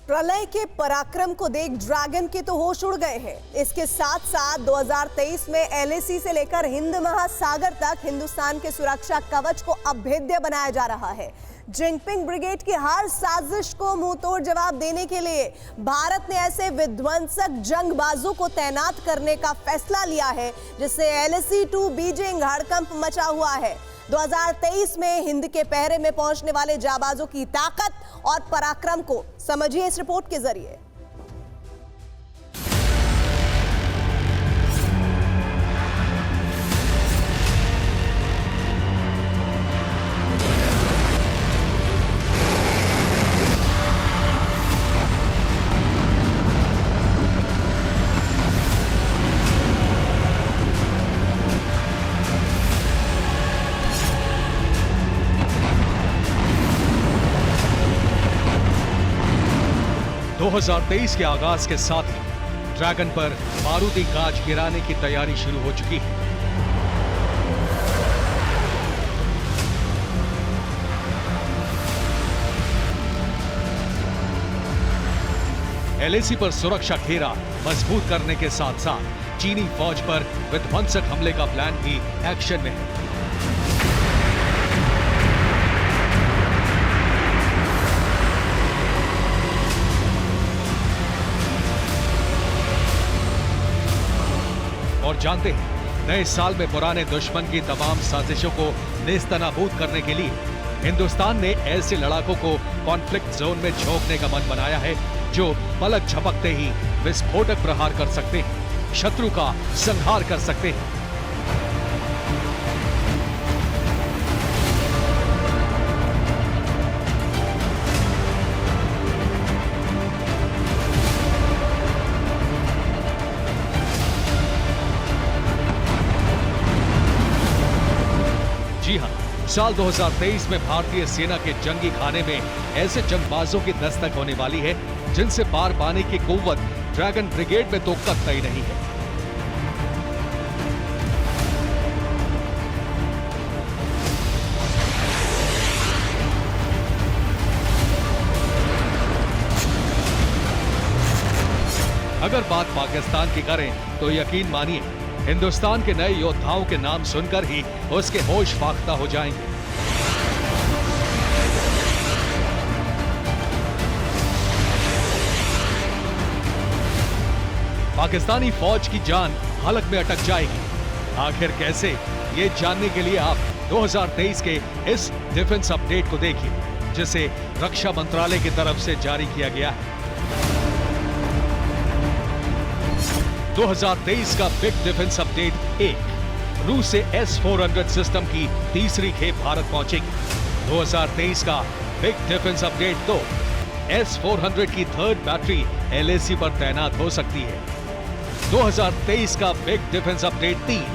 प्रलय के पराक्रम को देख ड्रैगन के तो होश उड़ गए हैं। इसके साथ साथ 2023 में एलएसी से लेकर हिंद महासागर तक हिंदुस्तान के सुरक्षा कवच को अभेद्य बनाया जा रहा है। जिनपिंग ब्रिगेड की हर साजिश को मुंहतोड़ जवाब देने के लिए भारत ने ऐसे विध्वंसक जंगबाजों को तैनात करने का फैसला लिया है जिससे एलएसी टू बीजिंग हड़कंप मचा हुआ है। 2023 में हिंद के पहरे में पहुंचने वाले जाबाजों की ताकत और पराक्रम को समझिए इस रिपोर्ट के जरिए। दो 2023 के आगाज के साथ ही ड्रैगन पर बारूदी गाज गिराने की तैयारी शुरू हो चुकी है। एलएसी पर सुरक्षा घेरा मजबूत करने के साथ साथ चीनी फौज पर विध्वंसक हमले का प्लान भी एक्शन में है। और जानते हैं, नए साल में पुराने दुश्मन की तमाम साजिशों को नेस्तनाबूद करने के लिए हिंदुस्तान ने ऐसे लड़ाकों को कॉन्फ्लिक्ट जोन में झोंकने का मन बनाया है जो पलक झपकते ही विस्फोटक प्रहार कर सकते हैं, शत्रु का संहार कर सकते हैं। जी हां, साल 2023 में भारतीय सेना के जंगी खाने में ऐसे जंगबाजों की दस्तक होने वाली है जिनसे पार पाने की कुव्वत ड्रैगन ब्रिगेड में तो कतई नहीं है। अगर बात पाकिस्तान की करें तो यकीन मानिए, हिंदुस्तान के नए योद्धाओं के नाम सुनकर ही उसके होश फाख्ता हो जाएंगे। पाकिस्तानी फौज की जान हलक में अटक जाएगी। आखिर कैसे, ये जानने के लिए आप 2023 के इस डिफेंस अपडेट को देखिए जिसे रक्षा मंत्रालय की तरफ से जारी किया गया है। 2023 का बिग डिफेंस अपडेट 1, रूस से S-400 सिस्टम की तीसरी खेप भारत पहुंचेगी। 2023 का बिग डिफेंस अपडेट 2, S-400 की थर्ड बैटरी एलएसी पर तैनात हो सकती है। 2023 का बिग डिफेंस अपडेट 3,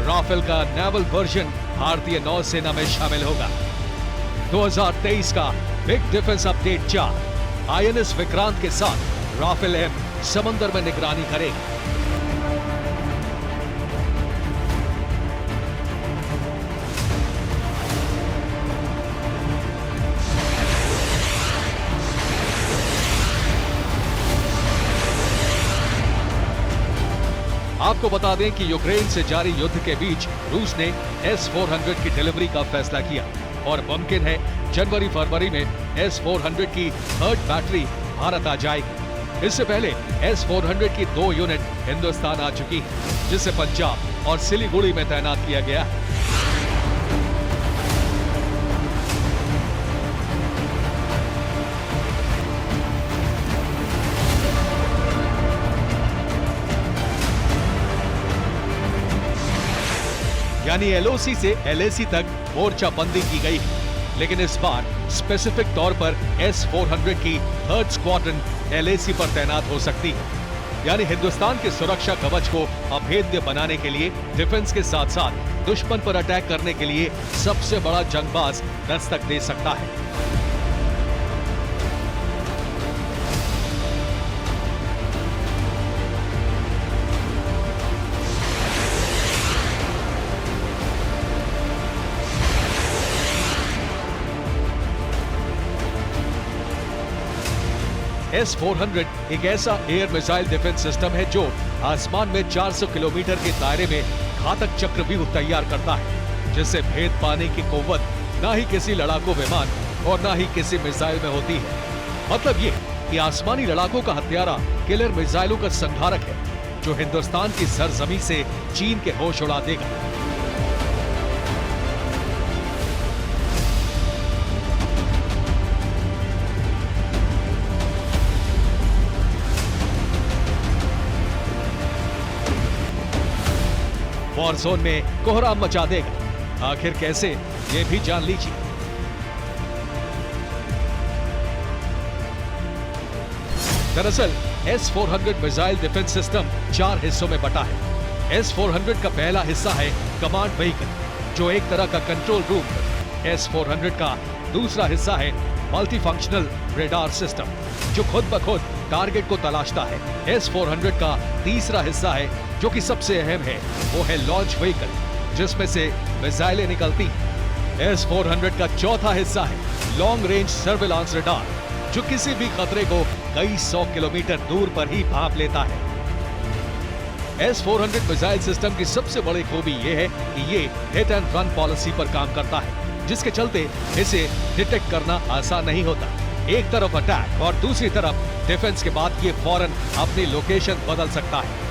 राफेल का नेवल वर्जन भारतीय नौसेना में शामिल होगा। 2023 का big defence update 4, INS Vikrant के साथ राफेल M समंदर में निगरानी करेगा। आपको बता दें कि यूक्रेन से जारी युद्ध के बीच रूस ने S-400 की डिलीवरी का फैसला किया और मुमकिन है जनवरी-फरवरी में S-400 की थर्ड बैटरी भारत आ जाएगी। इससे पहले S-400 की 2 यूनिट हिंदुस्तान आ चुकी है, जिसे पंजाब और सिलीगुड़ी में तैनात किया गया है। यानी LOC से LAC तक मोर्चा बंदी की गई है, लेकिन इस बार स्पेसिफिक तौर पर S-400 की थर्ड स्क्वाड्रन LAC पर तैनात हो सकती है। यानी हिंदुस्तान के सुरक्षा कवच को अभेद्य बनाने के लिए डिफेंस के साथ साथ दुश्मन पर अटैक करने के लिए सबसे बड़ा जंगबाज दस्तक दे सकता है। S-400 एक ऐसा एयर मिसाइल डिफेंस सिस्टम है जो आसमान में 400 किलोमीटर के दायरे में घातक चक्रव्यूह तैयार करता है, जिससे भेद पाने की कुव्वत ना ही किसी लड़ाकू विमान और ना ही किसी मिसाइल में होती है। मतलब ये कि आसमानी लड़ाकों का हत्यारा किलर मिसाइलों का संहारक है, जो हिंदुस्तान की सरजमी से चीन के होश उड़ा देगा। वॉर जोन में कोहराम मचा देगा। आखिर कैसे, ये भी जान लीजिए। दरअसल S-400 मिसाइल डिफेंस सिस्टम 4 हिस्सों में बटा है। S-400 का पहला हिस्सा है कमांड व्हीकल, जो एक तरह का कंट्रोल रूम है। S-400 का दूसरा हिस्सा है मल्टी फंक्शनल रेडार सिस्टम, जो खुद ब खुद टारगेट को तलाशता है। S-400 का तीसरा हिस्सा है, जो कि सबसे अहम है, वो है लॉन्च व्हीकल, जिसमें से मिसाइलें निकलती हैं। S-400 का चौथा हिस्सा है लॉन्ग रेंज सर्विलांस रेडार, जो किसी भी खतरे को कई 100 किलोमीटर दूर पर ही भांप लेता है। S-400 मिसाइल सिस्टम की सबसे बड़ी खूबी यह है कि ये हिट एंड रन पॉलिसी पर काम करता है, जिसके चलते इसे डिटेक्ट करना आसान नहीं होता। एक तरफ अटैक और दूसरी तरफ डिफेंस के बाद ये फौरन अपनी लोकेशन बदल सकता है।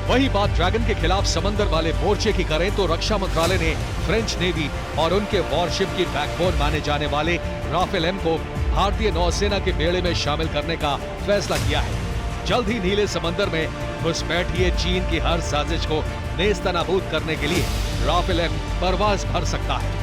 वही बात ड्रैगन के खिलाफ समंदर वाले मोर्चे की करें तो रक्षा मंत्रालय ने फ्रेंच नेवी और उनके वॉरशिप की बैकबोन माने जाने वाले राफेल एम को भारतीय नौसेना के बेड़े में शामिल करने का फैसला किया है। जल्द ही नीले समंदर में घुसपैठिए चीन की हर साजिश को नेस्तनाबूद करने के लिए राफेल एम परवाज भर सकता है।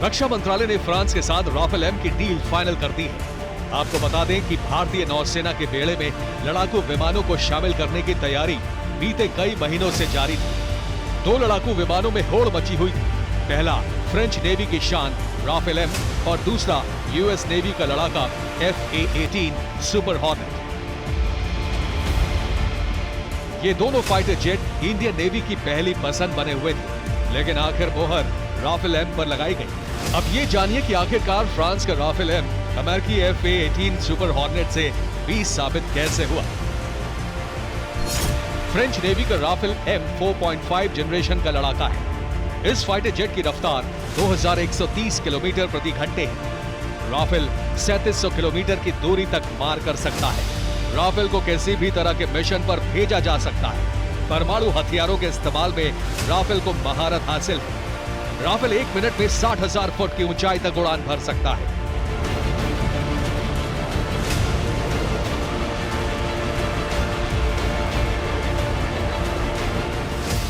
रक्षा मंत्रालय ने फ्रांस के साथ राफेल एम की डील फाइनल कर दी है। आपको बता दें कि भारतीय नौसेना के बेड़े में लड़ाकू विमानों को शामिल करने की तैयारी बीते कई महीनों से जारी थी। 2 लड़ाकू विमानों में होड़ मची हुई थी। पहला फ्रेंच नेवी की शान राफेल एम और दूसरा यूएस नेवी का लड़ाका FA-18 सुपर हॉर्नेट। ये दोनों फाइटर जेट इंडियन नेवी की पहली पसंद बने हुए थे, लेकिन आखिर मोहर राफेल एम पर लगाई गई। अब ये जानिए कि आखिरकार फ्रांस का राफेल एम अमेरिकी FA-18 सुपर हॉर्नेट से 20 साबित कैसे हुआ। फ्रेंच नेवी का राफेल एम 4.5 जनरेशन का लड़ाका है। इस फाइटर जेट की रफ्तार 2130 किलोमीटर प्रति घंटे है। राफेल 3700 किलोमीटर की दूरी तक मार कर सकता है। राफेल को किसी भी तरह के मिशन पर भेजा जा सकता है। परमाणु हथियारों के इस्तेमाल में राफेल को महारत हासिल है। राफेल 1 मिनट में 60,000 फुट की ऊंचाई तक उड़ान भर सकता है।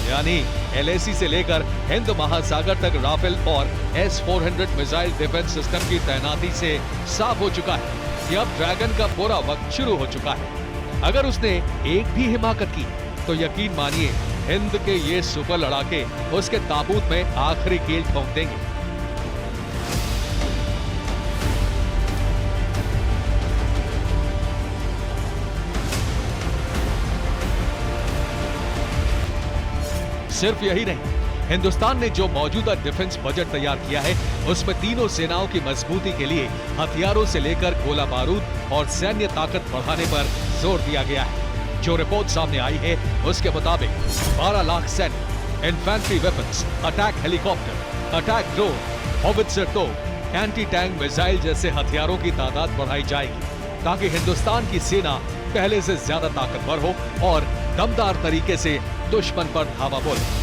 यानी LAC से लेकर हिंद महासागर तक राफेल और S-400 मिसाइल डिफेंस सिस्टम की तैनाती से साफ हो चुका है कि अब ड्रैगन का बुरा वक्त शुरू हो चुका है। अगर उसने एक भी हिमाकत की तो यकीन मानिए हिंद के ये सुपर लड़ाके उसके ताबूत में आखिरी कील ठोक देंगे। सिर्फ यही नहीं, हिंदुस्तान ने जो मौजूदा डिफेंस बजट तैयार किया है, उसमें तीनों सेनाओं की मजबूती के लिए हथियारों से लेकर गोला बारूद और सैन्य ताकत बढ़ाने पर जोर दिया गया है। जो रिपोर्ट सामने आई है उसके मुताबिक 12 लाख सैनिक, infantry weapons, attack helicopter, attack drone, howitzer तोप, एंटी टैंक मिसाइल जैसे हथियारों की तादाद बढ़ाई जाएगी, ताकि हिंदुस्तान की सेना पहले से ज्यादा ताकतवर हो और दमदार तरीके से दुश्मन पर धावा बोले।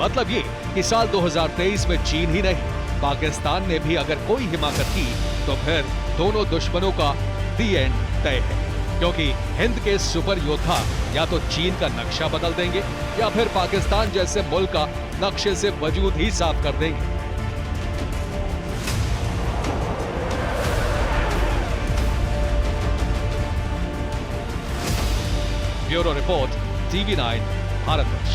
मतलब ये कि साल 2023 में चीन ही नहीं, पाकिस्तान ने भी अगर कोई हिमाकत की तो फिर दोनों दुश्मनों का दी एंड तय है, क्योंकि हिंद के सुपर योद्धा या तो चीन का नक्शा बदल देंगे या फिर पाकिस्तान जैसे मुल्क का नक्शे से वजूद ही साफ कर देंगे। Bureau report, TV9 Bharatvarsh.